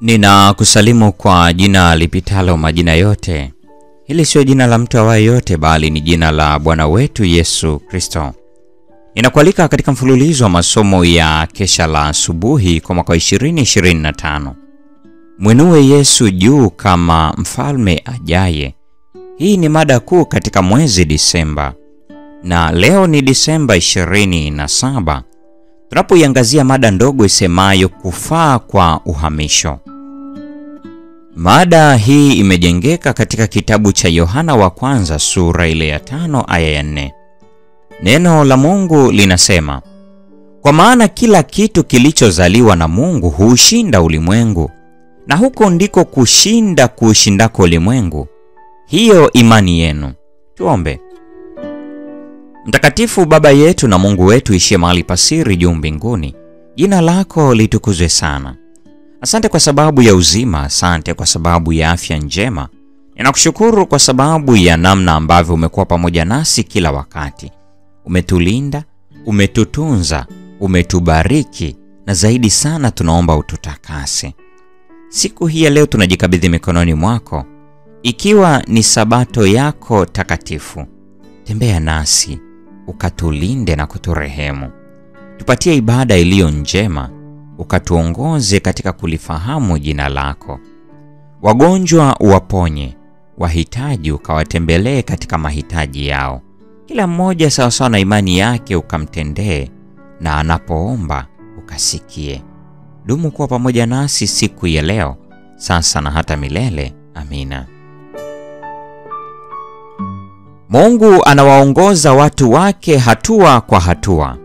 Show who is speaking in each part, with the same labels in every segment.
Speaker 1: Ninakusalimu kwa jina lipitalo majina yote. Hili sio jina la mtu awaye yote, bali ni jina la Bwana wetu Yesu Kristo. Ninakualika katika mfululizo wa masomo ya kesha la asubuhi kwa mwaka 2025. Mwinue Yesu juu kama mfalme ajaye. Hii ni mada kuu katika mwezi Disemba. Na leo ni Disemba 27. Tunapoiangazia mada ndogo isemayo kufaa kwa uhamisho. Mada hii imejengeka katika kitabu cha Yohana wa kwanza sura ile ya 5 aya ya 4. Neno la Mungu linasema, kwa maana kila kitu kilichozaliwa na Mungu huushinda ulimwengu, na huko ndiko kushinda kuushindako ulimwengu, hiyo imani yenu. Tuombe. Mtakatifu Baba yetu na Mungu wetu ishiye mahali pasiri juu mbinguni, jina lako litukuzwe sana. Asante kwa sababu ya uzima, asante kwa sababu ya afya njema. Ninakushukuru kwa sababu ya namna ambavyo umekuwa pamoja nasi kila wakati. Umetulinda, umetutunza, umetubariki, na zaidi sana tunaomba ututakase. Siku hii ya leo tunajikabidhi mikononi mwako, ikiwa ni sabato yako takatifu. Tembea nasi, ukatulinde na kuturehemu. Tupatie ibada iliyo njema, ukatuongoze katika kulifahamu jina lako. Wagonjwa uwaponye, wahitaji ukawatembelee katika mahitaji yao. Kila mmoja sawasawa na imani yake ukamtendee, na anapoomba ukasikie. Dumu kuwa pamoja nasi siku ya leo, sasa na hata milele. Amina. Mungu anawaongoza watu wake hatua kwa hatua.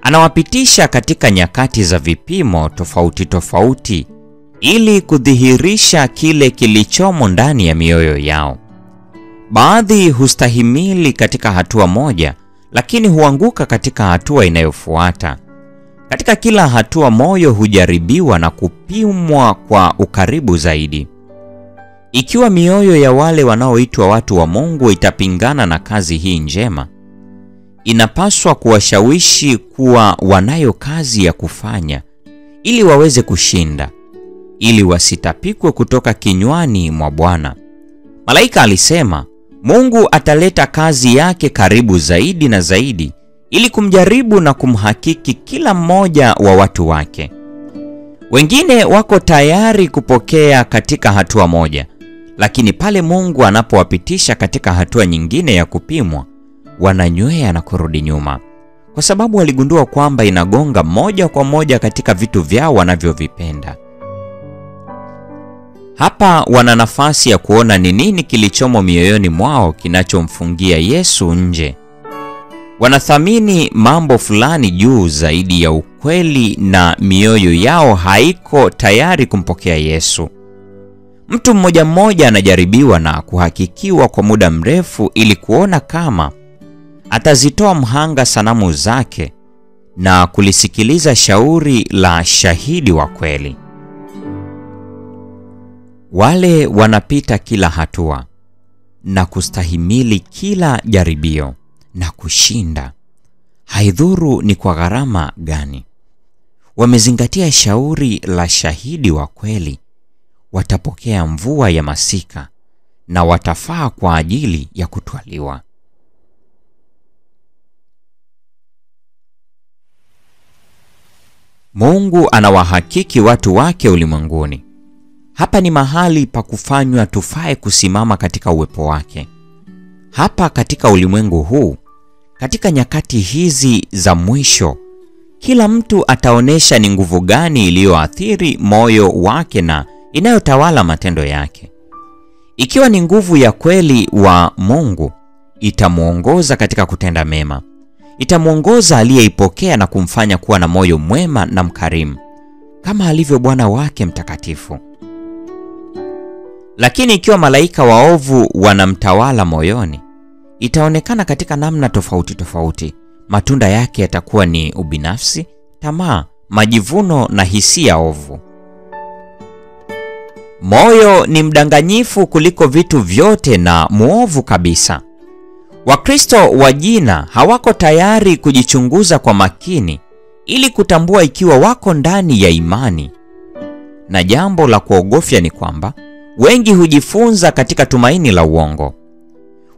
Speaker 1: Anawapitisha katika nyakati za vipimo tofauti tofauti ili kudhihirisha kile kilichomo ndani ya mioyo yao. Baadhi hustahimili katika hatua moja, lakini huanguka katika hatua inayofuata. Katika kila hatua moyo hujaribiwa na kupimwa kwa ukaribu zaidi. Ikiwa mioyo ya wale wanaoitwa watu wa Mungu itapingana na kazi hii njema, inapaswa kuwashawishi kuwa wanayo kazi ya kufanya ili waweze kushinda, ili wasitapikwe kutoka kinywani mwa Bwana. Malaika alisema, Mungu ataleta kazi yake karibu zaidi na zaidi ili kumjaribu na kumhakiki kila mmoja wa watu wake. Wengine wako tayari kupokea katika hatua moja, lakini pale Mungu anapowapitisha katika hatua nyingine ya kupimwa, wananywea na kurudi nyuma, kwa sababu waligundua kwamba inagonga moja kwa moja katika vitu vyao wanavyovipenda. Hapa wana nafasi ya kuona ni nini kilichomo mioyoni mwao kinachomfungia Yesu nje. Wanathamini mambo fulani juu zaidi ya ukweli, na mioyo yao haiko tayari kumpokea Yesu. Mtu mmoja mmoja anajaribiwa na kuhakikiwa kwa muda mrefu ili kuona kama atazitoa mhanga sanamu zake na kulisikiliza shauri la shahidi wa kweli. Wale wanapita kila hatua na kustahimili kila jaribio na kushinda, haidhuru ni kwa gharama gani. Wamezingatia shauri la shahidi wa kweli, watapokea mvua ya masika na watafaa kwa ajili ya kutwaliwa. Mungu anawahakiki watu wake ulimwenguni. Hapa ni mahali pa kufanywa tufae kusimama katika uwepo wake. Hapa katika ulimwengu huu, katika nyakati hizi za mwisho, kila mtu ataonesha ni nguvu gani iliyoathiri moyo wake na inayotawala matendo yake. Ikiwa ni nguvu ya kweli wa Mungu, itamuongoza katika kutenda mema. Itamuongoza aliyeipokea na kumfanya kuwa na moyo mwema na mkarimu, kama alivyo Bwana wake mtakatifu. Lakini ikiwa malaika waovu wanamtawala moyoni, itaonekana katika namna tofauti tofauti. Matunda yake yatakuwa ni ubinafsi, tamaa, majivuno na hisia ovu. Moyo ni mdanganyifu kuliko vitu vyote na muovu kabisa. Wakristo wa jina hawako tayari kujichunguza kwa makini ili kutambua ikiwa wako ndani ya imani. na jambo la kuogofya ni kwamba wengi hujifunza katika tumaini la uongo.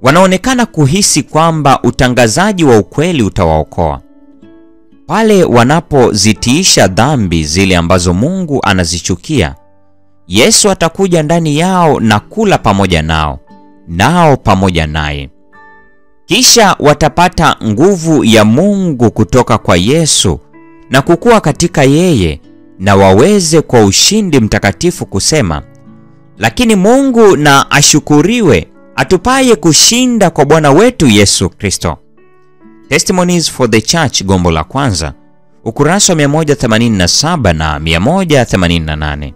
Speaker 1: Wanaonekana kuhisi kwamba utangazaji wa ukweli utawaokoa. Pale wanapozitiisha dhambi zile ambazo Mungu anazichukia, Yesu atakuja ndani yao na kula pamoja nao, nao pamoja naye. Kisha watapata nguvu ya Mungu kutoka kwa Yesu na kukua katika yeye, na waweze kwa ushindi mtakatifu kusema, lakini Mungu na ashukuriwe atupaye kushinda kwa Bwana wetu Yesu Kristo. Testimonies for the Church, gombo la kwanza, ukurasa wa 187 na 188.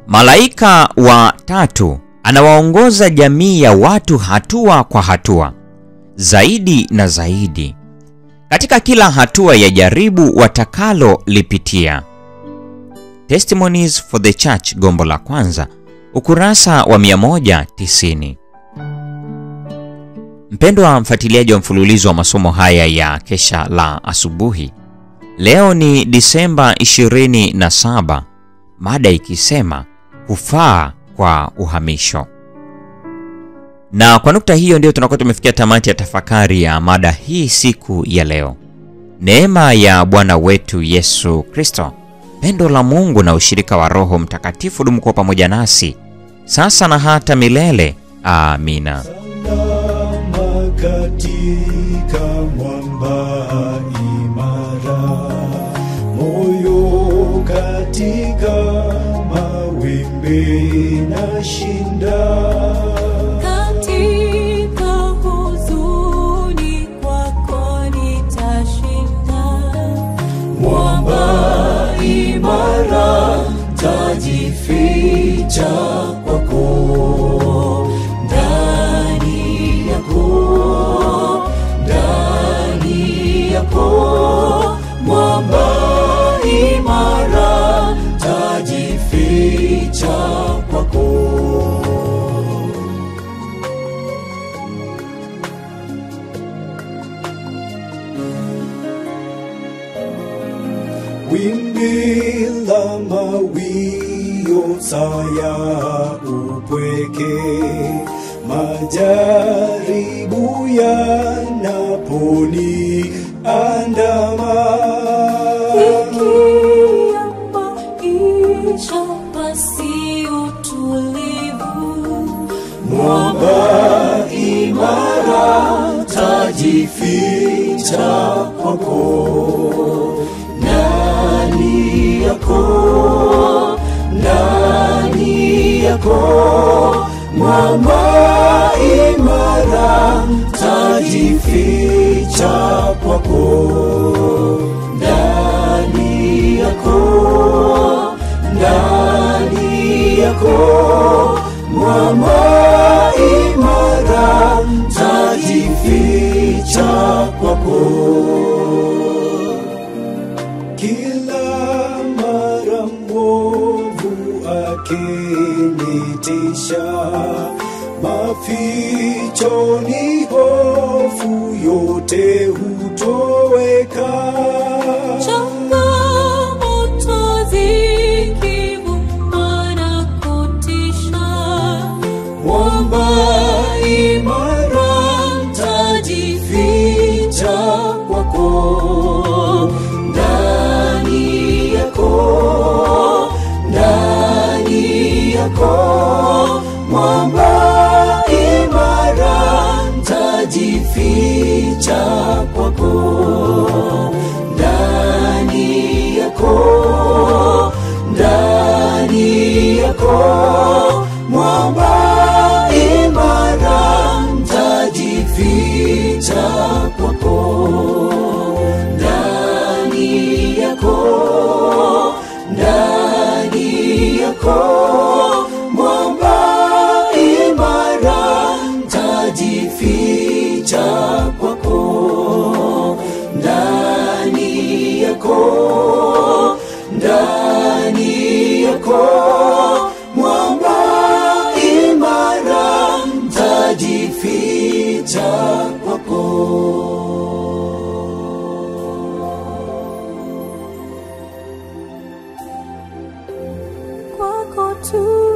Speaker 1: Malaika wa tatu anawaongoza jamii ya watu hatua kwa hatua, zaidi na zaidi, katika kila hatua ya jaribu watakalo lipitia. Testimonies for the Church, gombo la kwanza, ukurasa wa 190. Mpendwa mfuatiliaji wa mfululizo wa masomo haya ya Kesha la Asubuhi, leo ni Disemba 27, mada ikisema kufaa kwa uhamisho. Na kwa nukta hiyo ndio tunakuwa tumefikia tamati ya tafakari ya mada hii siku ya leo. Neema ya Bwana wetu Yesu Kristo, pendo la Mungu na ushirika wa Roho Mtakatifu dumu kwa pamoja nasi sasa na hata milele. Amina.
Speaker 2: Katika mwamba imara, moyo katika mawimbi na shinda,
Speaker 3: katika huzuni kwako nitashinda.
Speaker 2: mwamba imara tajificha kwako, ndani yako mwamba imara tajificha kwako. Wimbi la mawio saya upweke, majaribu yanaponi andama,
Speaker 3: Fikia maisha pasi utulivu,
Speaker 2: mwamba imara tajificha kwako, ndani yako mwamba imara tajificha kwako, ndani yako mwamba imara tajificha kwako. Kila mara mwovu akinitisha, mafichoni hofu yote hutoweka,
Speaker 3: changamoto zikivuma na kutisha,
Speaker 2: mwamba imara tajificha kwako, ndani yako mwamba imara tajificha kwako, ndani yako mwamba imara tajificha kwako, ndani yako mwamba imara tajificha kwako, ndani yako mwamba imara tajificha kwako.
Speaker 3: tu